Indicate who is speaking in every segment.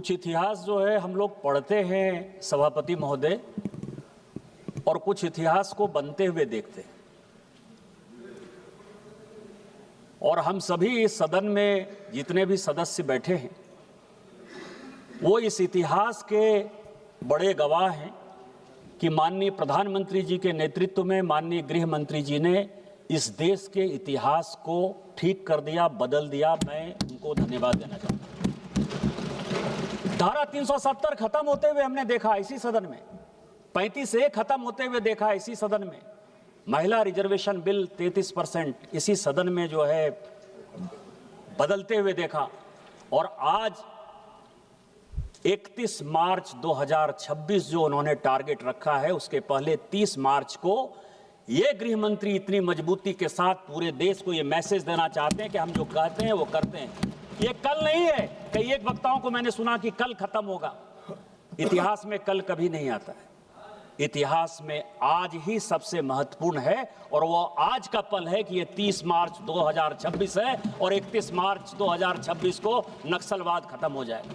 Speaker 1: कुछ इतिहास जो है हम लोग पढ़ते हैं सभापति महोदय, और कुछ इतिहास को बनते हुए देखते हैं। और हम सभी इस सदन में जितने भी सदस्य बैठे हैं वो इस इतिहास के बड़े गवाह हैं कि माननीय प्रधानमंत्री जी के नेतृत्व में माननीय गृह मंत्री जी ने इस देश के इतिहास को ठीक कर दिया, बदल दिया। मैं उनको धन्यवाद देना चाहता हूं। धारा 370 खत्म होते हुए हमने देखा इसी सदन में, 35A खत्म होते हुए देखा इसी सदन में, महिला रिजर्वेशन बिल 33% इसी सदन में जो है बदलते हुए देखा। और आज 31 मार्च 2026 जो उन्होंने टारगेट रखा है, उसके पहले 30 मार्च को ये गृह मंत्री इतनी मजबूती के साथ पूरे देश को ये मैसेज देना चाहते हैं कि हम जो कहते हैं वो करते हैं। ये कल नहीं है। कई एक वक्ताओं को मैंने सुना कि कल खत्म होगा। इतिहास में कल कभी नहीं आता है। इतिहास में आज ही सबसे महत्वपूर्ण है, और वो आज का पल है कि ये 30 मार्च 2026 है और 31 मार्च 2026 को नक्सलवाद खत्म हो जाएगा।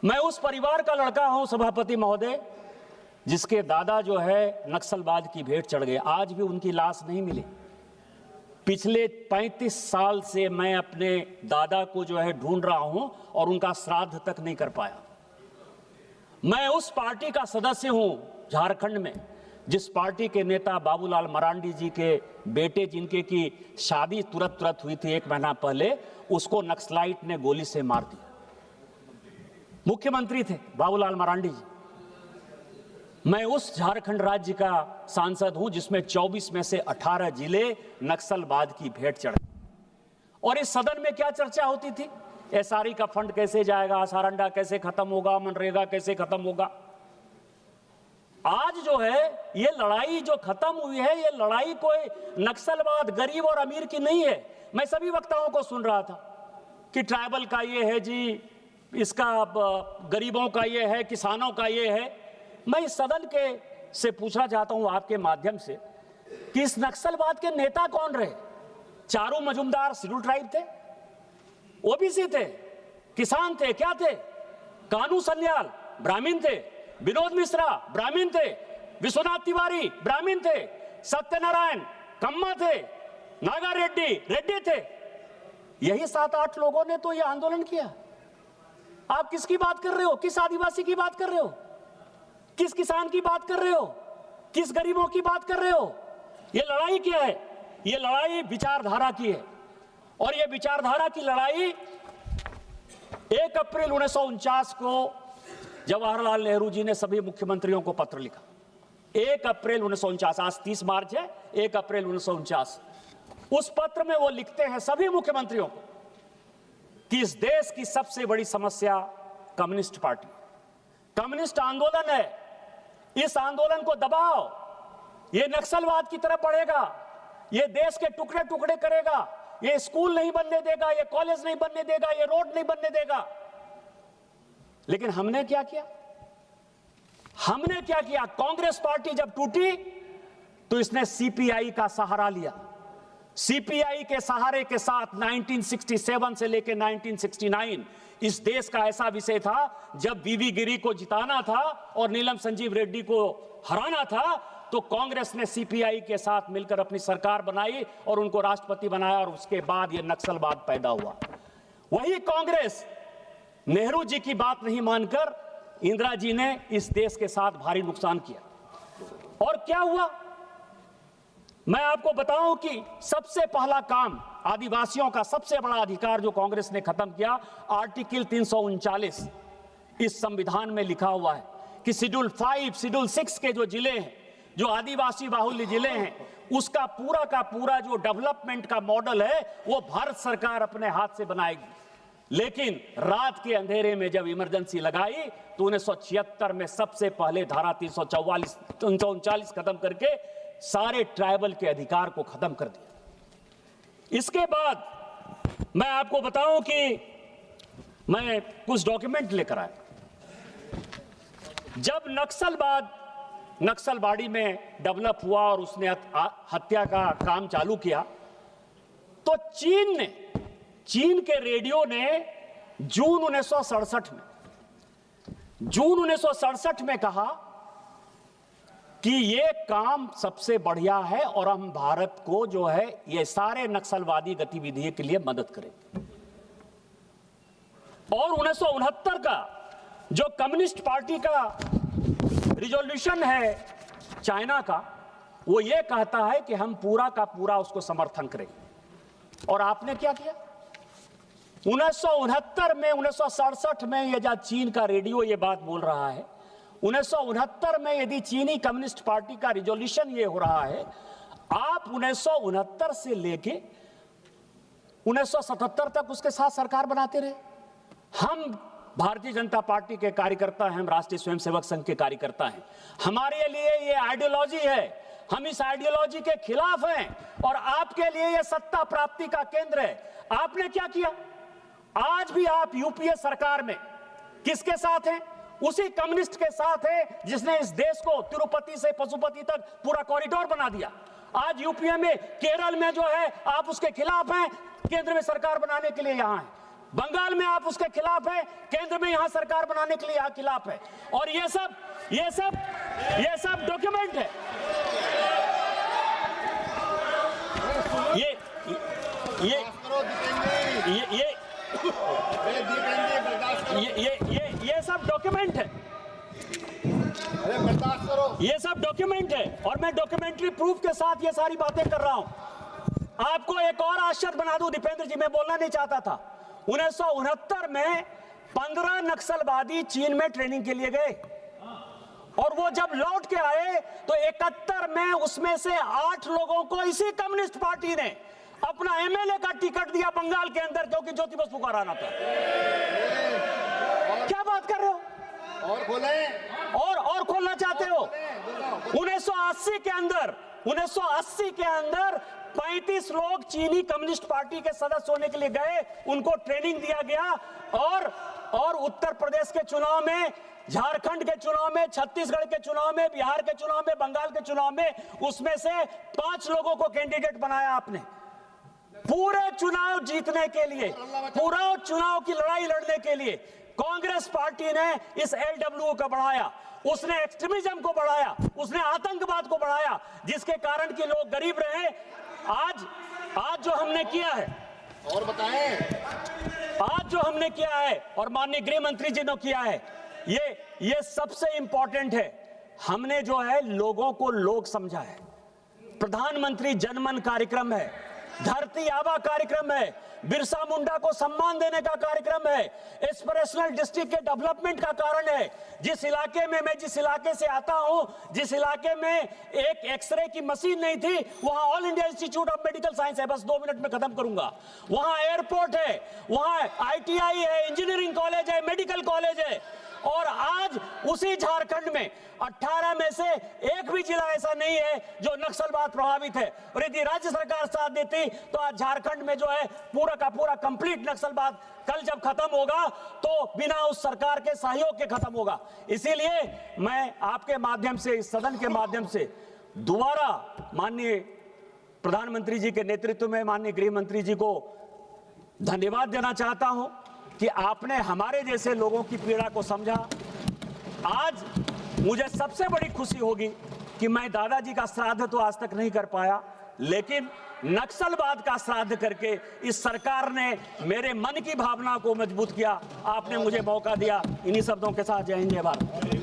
Speaker 1: मैं उस परिवार का लड़का हूं सभापति महोदय जिसके दादा जो है नक्सलवाद की भेंट चढ़ गए। आज भी उनकी लाश नहीं मिली। पिछले 35 साल से मैं अपने दादा को जो है ढूंढ रहा हूं और उनका श्राद्ध तक नहीं कर पाया। मैं उस पार्टी का सदस्य हूं झारखंड में जिस पार्टी के नेता बाबूलाल मरांडी जी के बेटे जिनके की शादी तुरंत हुई थी 1 महीना पहले, उसको नक्सलाइट ने गोली से मार दिया। मुख्यमंत्री थे बाबूलाल मरांडी जी। मैं उस झारखंड राज्य का सांसद हूं जिसमें 24 में से 18 जिले नक्सलवाद की भेंट चढ़े। और इस सदन में क्या चर्चा होती थी? एसआरई का फंड कैसे जाएगा, सारंडा कैसे खत्म होगा, मनरेगा कैसे खत्म होगा। आज जो है ये लड़ाई जो खत्म हुई है, ये लड़ाई कोई नक्सलवाद गरीब और अमीर की नहीं है। मैं सभी वक्ताओं को सुन रहा था कि ट्राइबल का ये है जी, इसका गरीबों का ये है, किसानों का ये है। मैं इस सदन के से पूछना चाहता हूं आपके माध्यम से कि इस नक्सलवाद के नेता कौन रहे? चारू मजुमदार शेड्यूल ट्राइब थे, ओबीसी थे, किसान थे, क्या थे? कानू सन्याल ब्राह्मण थे, विनोद मिश्रा ब्राह्मण थे, विश्वनाथ तिवारी ब्राह्मण थे, सत्यनारायण कम्मा थे, नागा रेड्डी थे। यही 7-8 लोगों ने तो यह आंदोलन किया। आप किसकी बात कर रहे हो? किस आदिवासी की बात कर रहे हो? किस किसान की बात कर रहे हो? किस गरीबों की बात कर रहे हो? ये लड़ाई क्या है? ये लड़ाई विचारधारा की है। और ये विचारधारा की लड़ाई 1 अप्रैल 1949 को जवाहरलाल नेहरू जी ने सभी मुख्यमंत्रियों को पत्र लिखा। 1 अप्रैल 1949, आज 30 मार्च है, 1 अप्रैल 1949। उस पत्र में वो लिखते हैं सभी मुख्यमंत्रियों को कि इस देश की सबसे बड़ी समस्या कम्युनिस्ट पार्टी, कम्युनिस्ट आंदोलन है। इस आंदोलन को दबाओ, ये नक्सलवाद की तरफ बढ़ेगा, ये देश के टुकड़े टुकड़े करेगा, ये स्कूल नहीं बनने देगा, ये कॉलेज नहीं बनने देगा, ये रोड नहीं बनने देगा। लेकिन हमने क्या किया? हमने क्या किया? कांग्रेस पार्टी जब टूटी तो इसने सीपीआई का सहारा लिया। सीपीआई के सहारे के साथ 1967 से लेकर 1969 इस देश का ऐसा विषय था जब वीवी गिरी को जिताना था और नीलम संजीव रेड्डी को हराना था, तो कांग्रेस ने सीपीआई के साथ मिलकर अपनी सरकार बनाई और उनको राष्ट्रपति बनाया, और उसके बाद यह नक्सलवाद पैदा हुआ। वही कांग्रेस नेहरू जी की बात नहीं मानकर इंदिरा जी ने इस देश के साथ भारी नुकसान किया। और क्या हुआ मैं आपको बताऊं कि सबसे पहला काम आदिवासियों का सबसे बड़ा अधिकार जो कांग्रेस ने खत्म किया, आर्टिकल 339 इस संविधान में लिखा हुआ है कि शेड्यूल 5, शेड्यूल 6 के जो जिले हैं, जो आदिवासी बाहुल्य जिले हैं, उसका पूरा का पूरा जो डेवलपमेंट का मॉडल है वो भारत सरकार अपने हाथ से बनाएगी। लेकिन रात के अंधेरे में जब इमरजेंसी लगाई तो 1976 में सबसे पहले धारा 339 खत्म करके सारे ट्राइबल के अधिकार को खत्म कर दिया। इसके बाद मैं आपको बताऊं कि मैं कुछ डॉक्यूमेंट लेकर आया। जब नक्सलवाड़ी में डेवलप हुआ और उसने हत्या का काम चालू किया, तो चीन के रेडियो ने जून 1967 में जून 1967 में कहा कि ये काम सबसे बढ़िया है और हम भारत को जो है ये सारे नक्सलवादी गतिविधियों के लिए मदद करेंगे। और 1969 का जो कम्युनिस्ट पार्टी का रिजोल्यूशन है चाइना का, वो ये कहता है कि हम पूरा का पूरा उसको समर्थन करेंगे। और आपने क्या किया? 1969 में, 1967 में ये जब चीन का रेडियो ये बात बोल रहा है, 1969 में यदि चीनी कम्युनिस्ट पार्टी का रिजोल्यूशन ये हो रहा है, आप 1969 से लेके 1977 तक उसके साथ सरकार बनाते रहे। हम भारतीय जनता पार्टी के कार्यकर्ता हैं, हम राष्ट्रीय स्वयंसेवक संघ के कार्यकर्ता हैं। हमारे लिए ये आइडियोलॉजी है, हम इस आइडियोलॉजी के खिलाफ हैं और आपके लिए ये सत्ता प्राप्ति का केंद्र है। आपने क्या किया? आज भी आप यूपीए सरकार में किसके साथ हैं? उसी कम्युनिस्ट के साथ है जिसने इस देश को तिरुपति से पशुपति तक पूरा कॉरिडोर बना दिया। आज यूपीए में, केरल में जो है आप उसके खिलाफ हैं, केंद्र में सरकार बनाने के लिए यहां है। बंगाल में आप उसके खिलाफ हैं, केंद्र में यहां सरकार बनाने के लिए यहां खिलाफ है। और ये सब डॉक्यूमेंट है। ये सब डॉक्यूमेंट है। अरे बर्दाश्त करो। ये सब डॉक्यूमेंट है और मैं डॉक्यूमेंट्री प्रूफ के साथ ये सारी बातें कर रहा हूं। आपको एक और आश्चर्य बना दूं दीपेंद्र जी, मैं बोलना नहीं चाहता था। 1969 में 15 नक्सलवादी चीन में ट्रेनिंग के लिए गए और वो जब लौट के आए तो 71 में उसमें से 8 लोगों को इसी कम्युनिस्ट पार्टी ने अपना एमएलए का टिकट दिया बंगाल के अंदर, क्योंकि ज्योति बसु का राना था। क्या बात कर रहे हो? और खोले और खोलना चाहते हो? 1980 के अंदर 35 लोग चीनी कम्युनिस्ट पार्टी के सदस्य होने के लिए गए, उनको ट्रेनिंग दिया गया और उत्तर प्रदेश के चुनाव में, झारखंड के चुनाव में, छत्तीसगढ़ के चुनाव में, बिहार के चुनाव में, बंगाल के चुनाव में, उसमें से 5 लोगों को कैंडिडेट बनाया आपने। पूरे चुनाव जीतने के लिए, पूरा चुनाव की लड़ाई लड़ने के लिए कांग्रेस पार्टी ने इस एलडब्ल्यू को बढ़ाया, उसने एक्सट्रीमिज्म को बढ़ाया, उसने आतंकवाद को बढ़ाया, जिसके कारण कि लोग गरीब रहे। आज जो हमने किया है, और बताएं, आज जो हमने किया है और माननीय गृह मंत्री जी ने किया है, ये सबसे इंपॉर्टेंट है। हमने जो है लोगों को लोग समझा है। प्रधानमंत्री जनमन कार्यक्रम है, धरती आबा कार्यक्रम है, बिरसा मुंडा को सम्मान देने का कार्यक्रम है, एस्पिरेशनल डिस्ट्रिक्ट के डेवलपमेंट का कारण है। जिस इलाके में मैं जिस इलाके से आता हूं, जिस इलाके में एक एक्सरे की मशीन नहीं थी, वहां all India institute of medical science है। बस 2 मिनट में खत्म करूंगा। वहां एयरपोर्ट है, वहां आईटीआई है, इंजीनियरिंग कॉलेज है, मेडिकल कॉलेज है। और आज उसी झारखंड में 18 में से एक भी जिला ऐसा नहीं है जो नक्सलवाद प्रभावित है। और यदि राज्य सरकार साथ देती तो आज झारखंड में जो है पूरा का पूरा कंप्लीट नक्सलवाद कल जब खत्म होगा तो बिना उस सरकार के सहयोग के खत्म होगा। इसीलिए मैं आपके माध्यम से, इस सदन के माध्यम से दोबारा माननीय प्रधानमंत्री जी के नेतृत्व में माननीय गृह मंत्री जी को धन्यवाद देना चाहता हूं कि आपने हमारे जैसे लोगों की पीड़ा को समझा। आज मुझे सबसे बड़ी खुशी होगी कि मैं दादाजी का श्राद्ध तो आज तक नहीं कर पाया, लेकिन नक्सलवाद का श्राद्ध करके इस सरकार ने मेरे मन की भावना को मजबूत किया। आपने मुझे मौका दिया। इन्हीं शब्दों के साथ जय हिंद, जय भारत।